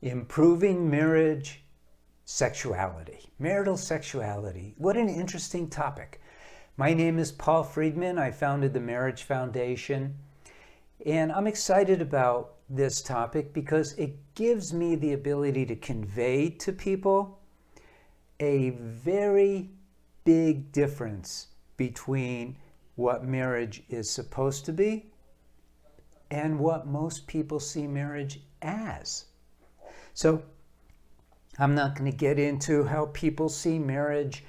Improving marriage sexuality, marital sexuality. What an interesting topic. My name is Paul Friedman. I founded the Marriage Foundation, and I'm excited about this topic because it gives me the ability to convey to people a very big difference between what marriage is supposed to be and what most people see marriage as. So I'm not going to get into how people see marriage,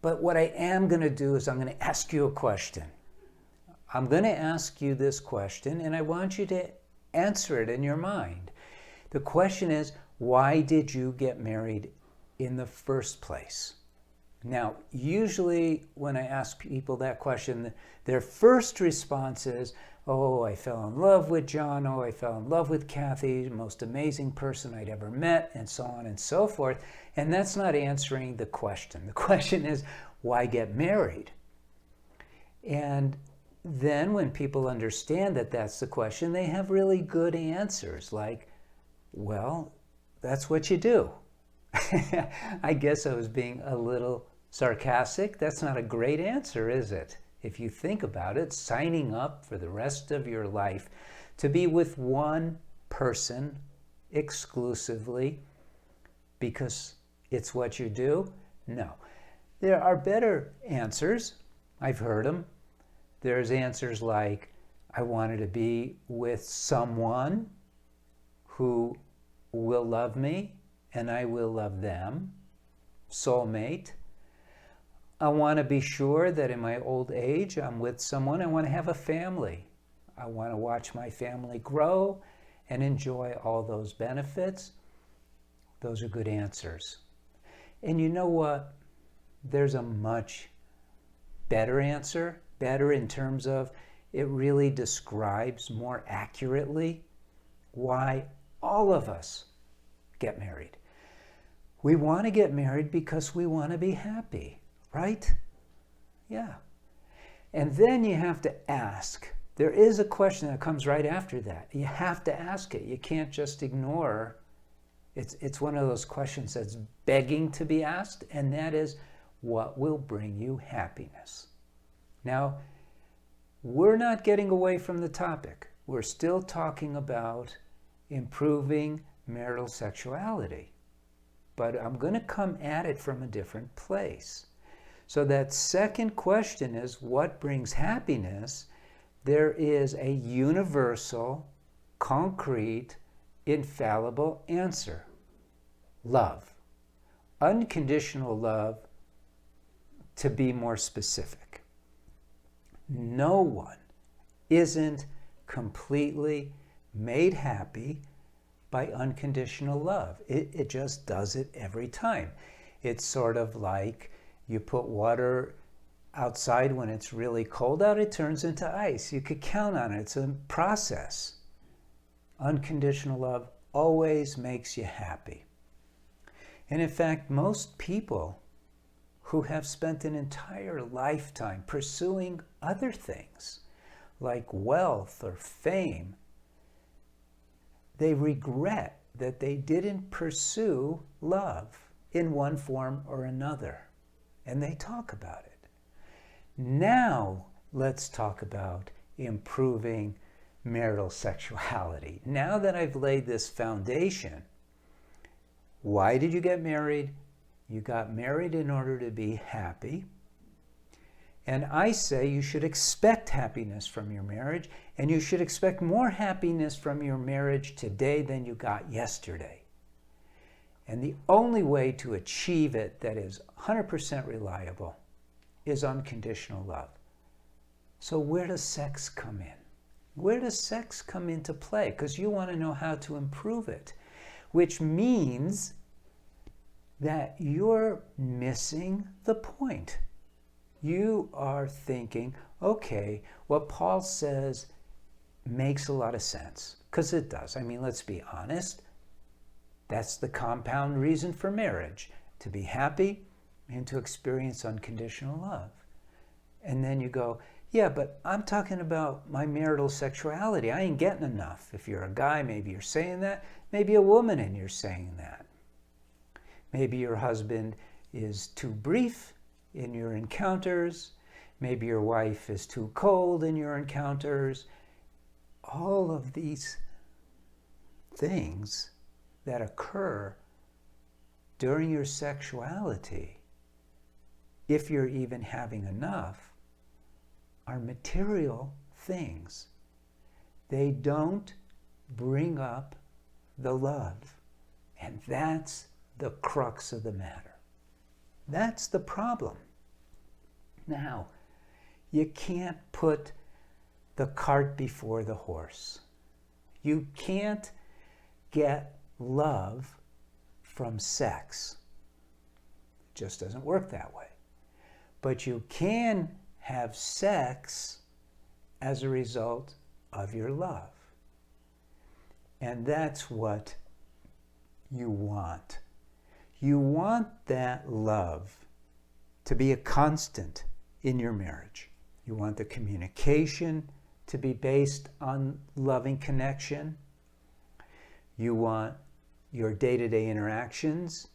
but what I am going to do is I'm going to ask you a question. I'm going to ask you this question, and I want you to answer it in your mind. The question is, why did you get married in the first place? Now, usually when I ask people that question, their first response is, oh, I fell in love with John. Oh, I fell in love with Kathy, the most amazing person I'd ever met, and so on and so forth. And that's not answering the question. The question is, why get married? And then when people understand that that's the question, they have really good answers like, well, that's what you do. I guess I was being a little sarcastic. That's not a great answer, is it? If you think about it, signing up for the rest of your life to be with one person exclusively because it's what you do? No. There are better answers. I've heard them. There's answers like, I wanted to be with someone who will love me and I will love them. Soulmate. I want to be sure that in my old age I'm with someone. I want to have a family. I want to watch my family grow and enjoy all those benefits. Those are good answers. And you know what? There's a much better answer. Better in terms of it really describes more accurately why all of us get married. We want to get married because we want to be happy. Right? Yeah. And then you have to ask. There is a question that comes right after that. You have to ask it. You can't just ignore. It's one of those questions that's begging to be asked, and that is, what will bring you happiness? Now, we're not getting away from the topic. We're still talking about improving marital sexuality. But I'm going to come at it from a different place. So that second question is, what brings happiness? There is a universal, concrete, infallible answer. Love. Unconditional love, to be more specific. No one isn't completely made happy by unconditional love. It just does it every time. It's sort of like you put water outside when it's really cold out, it turns into ice. You could count on it. It's a process. Unconditional love always makes you happy. And in fact, most people who have spent an entire lifetime pursuing other things, like wealth or fame, they regret that they didn't pursue love in one form or another. And they talk about it. Now, let's talk about improving marital sexuality. Now that I've laid this foundation, why did you get married? You got married in order to be happy. And I say you should expect happiness from your marriage, and you should expect more happiness from your marriage today than you got yesterday. And the only way to achieve it that is 100% reliable is unconditional love. So where does sex come in? Where does sex come into play? Because you want to know how to improve it, which means that you're missing the point. You are thinking, okay, what Paul says makes a lot of sense, because it does. I mean, let's be honest. That's the compound reason for marriage, to be happy and to experience unconditional love. And then you go, Yeah, but I'm talking about my marital sexuality. I ain't getting enough. If you're a guy, maybe you're saying that. Maybe a woman and you're saying that. Maybe your husband is too brief in your encounters. Maybe your wife is too cold in your encounters. All of these things that occur during your sexuality, if you're even having enough, are material things. They don't bring up the love. And that's the crux of the matter. That's the problem. Now, you can't put the cart before the horse. You can't get love from sex. It just doesn't work that way. But you can have sex as a result of your love. And that's what you want. You want that love to be a constant in your marriage. You want the communication to be based on loving connection. You want your day-to-day interactions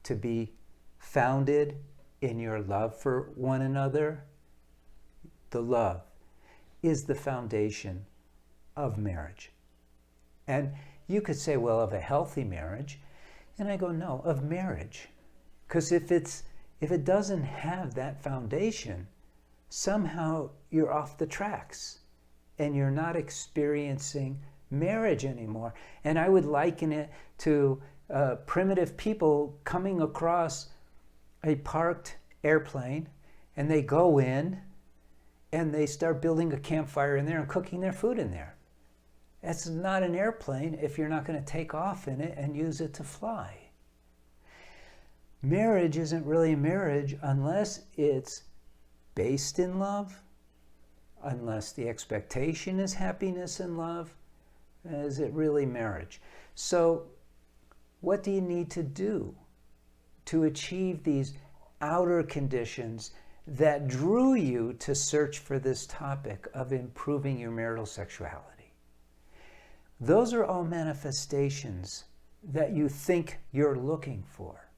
to be founded in your love for one another. The love is the foundation of marriage. And you could say, well, of a healthy marriage. And I go, no, of marriage. Because if it doesn't have that foundation, somehow you're off the tracks and you're not experiencing marriage anymore. And I would liken it to primitive people coming across a parked airplane, and they go in and they start building a campfire in there and cooking their food in there. That's not an airplane if you're not going to take off in it and use it to fly. Marriage isn't really a marriage unless it's based in love, unless the expectation is happiness and love. Is it really marriage? So what do you need to do to achieve these outer conditions that drew you to search for this topic of improving your marital sexuality? Those are all manifestations that you think you're looking for,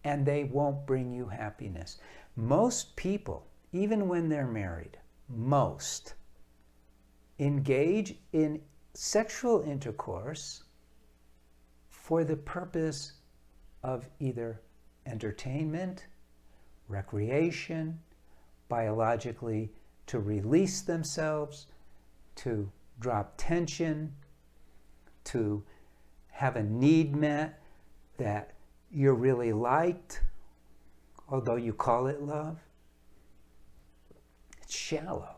and they won't bring you happiness. Most people, even when they're married, most engage in sexual intercourse for the purpose of either entertainment, recreation, biologically to release themselves, to drop tension, to have a need met that you're really liked, although you call it love. It's shallow.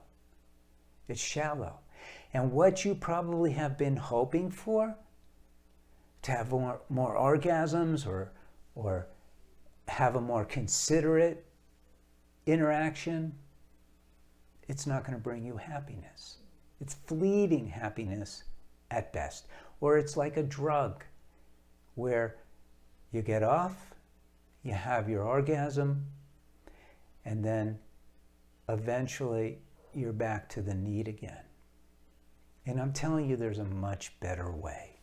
It's shallow. And what you probably have been hoping for, to have more orgasms or have a more considerate interaction, it's not going to bring you happiness. It's fleeting happiness at best. Or it's like a drug where you get off, you have your orgasm, and then eventually you're back to the need again. And I'm telling you, there's a much better way.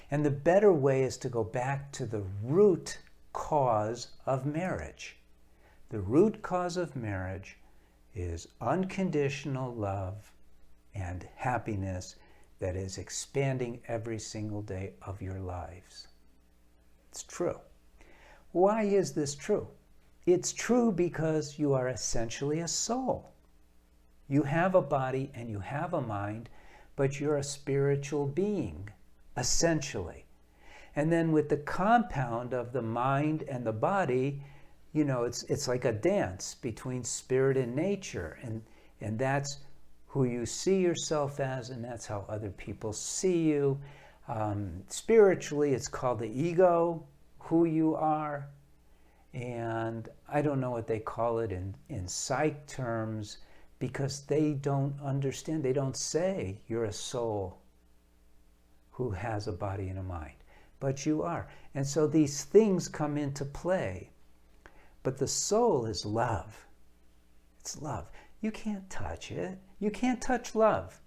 And the better way is to go back to the root cause of marriage. The root cause of marriage is unconditional love and happiness that is expanding every single day of your lives. It's true. Why is this true? It's true because you are essentially a soul. You have a body and you have a mind, but you're a spiritual being, essentially. And then with the compound of the mind and the body, you know, it's like a dance between spirit and nature. And that's who you see yourself as, and that's how other people see you. Spiritually, it's called the ego, who you are. And I don't know what they call it in psych terms, because they don't understand. They don't say you're a soul who has a body and a mind, but you are. And so these things come into play. But the soul is love. It's love. You can't touch it. You can't touch love.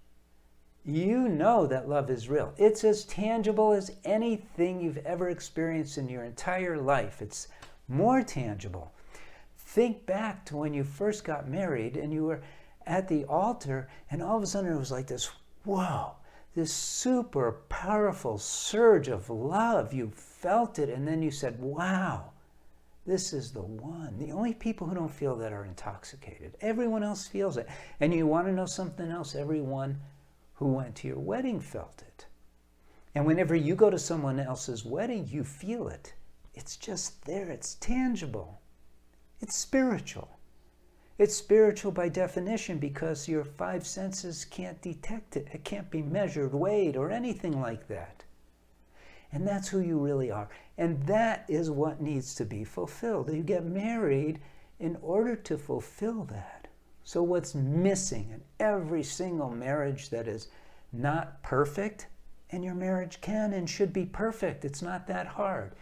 You know that love is real. It's as tangible as anything you've ever experienced in your entire life. It's more tangible. Think back to when you first got married and you were at the altar, and all of a sudden it was like this, whoa, this super powerful surge of love. You felt it, and then you said, wow, this is the one. The only people who don't feel that are intoxicated. Everyone else feels it. And you want to know something else? Everyone who went to your wedding felt it. And whenever you go to someone else's wedding, you feel it. It's just there. It's tangible. It's spiritual. It's spiritual by definition because your five senses can't detect it. It can't be measured, weighed, or anything like that. And that's who you really are. And that is what needs to be fulfilled. You get married in order to fulfill that. So what's missing in every single marriage that is not perfect, and your marriage can and should be perfect, it's not that hard.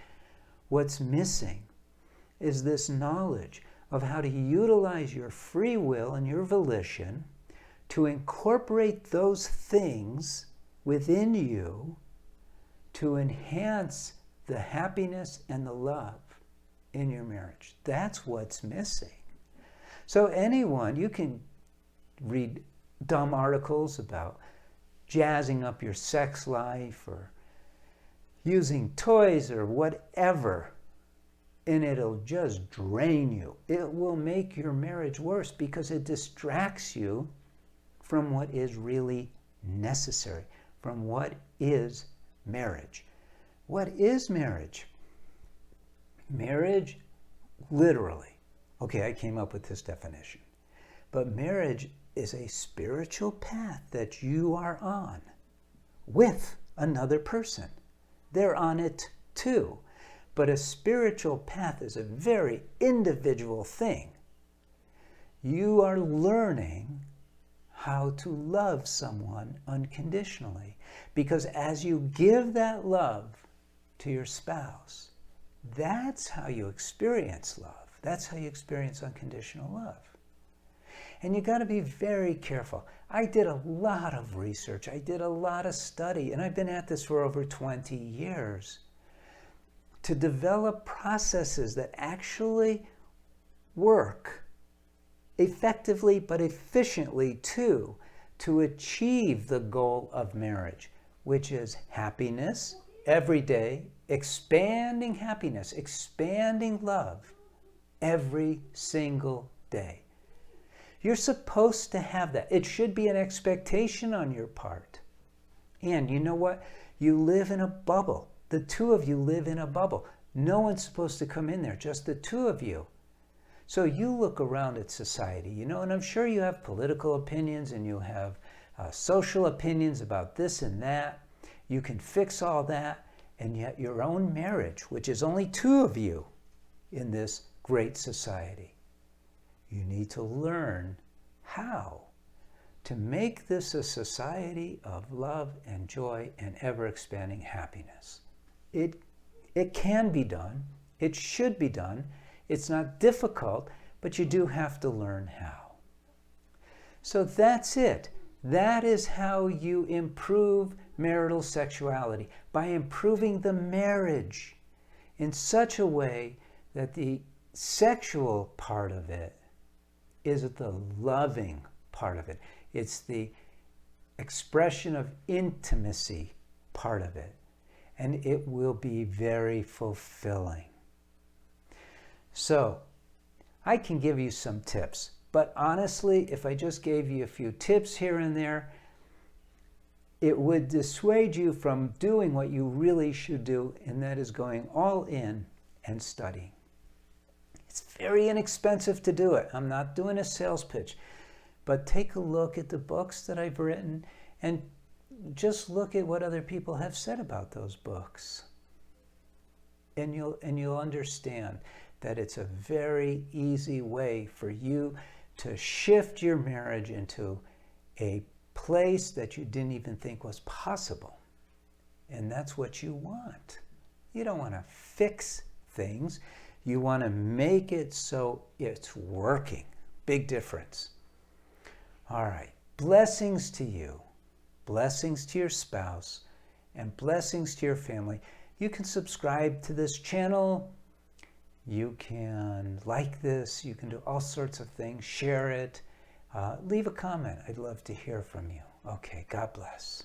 What's missing is this knowledge of how to utilize your free will and your volition to incorporate those things within you to enhance the happiness and the love in your marriage. That's what's missing. So anyone, you can read dumb articles about jazzing up your sex life or using toys or whatever, and it'll just drain you. It will make your marriage worse because it distracts you from what is really necessary, from what is marriage. What is marriage? Marriage, literally. Okay, I came up with this definition. But marriage is a spiritual path that you are on with another person. They're on it too. But a spiritual path is a very individual thing. You are learning how to love someone unconditionally. Because as you give that love to your spouse, that's how you experience love. That's how you experience unconditional love. And you got to be very careful. I did a lot of research. I did a lot of study, and I've been at this for over 20 years to develop processes that actually work effectively but efficiently too to achieve the goal of marriage, which is happiness every day, expanding happiness, expanding love every single day. You're supposed to have that. It should be an expectation on your part. And you know what? You live in a bubble. The two of you live in a bubble. No one's supposed to come in there, just the two of you. So you look around at society, and I'm sure you have political opinions and you have social opinions about this and that. You can fix all that, and yet your own marriage, which is only two of you in this great society, you need to learn how to make this a society of love and joy and ever-expanding happiness. It can be done. It should be done. It's not difficult, but you do have to learn how. So that's it. That is how you improve marital sexuality, by improving the marriage in such a way that the sexual part of it is the loving part of it. It's the expression of intimacy part of it. And it will be very fulfilling. So, I can give you some tips, but honestly, if I just gave you a few tips here and there, it would dissuade you from doing what you really should do, and that is going all in and studying. It's very inexpensive to do it. I'm not doing a sales pitch, but take a look at the books that I've written and just look at what other people have said about those books. And you'll understand that it's a very easy way for you to shift your marriage into a place that you didn't even think was possible. And that's what you want. You don't want to fix things. You want to make it so it's working. Big difference. All right. Blessings to you. Blessings to your spouse. And blessings to your family. You can subscribe to this channel. You can like this. You can do all sorts of things. Share it. Leave a comment. I'd love to hear from you. Okay. God bless.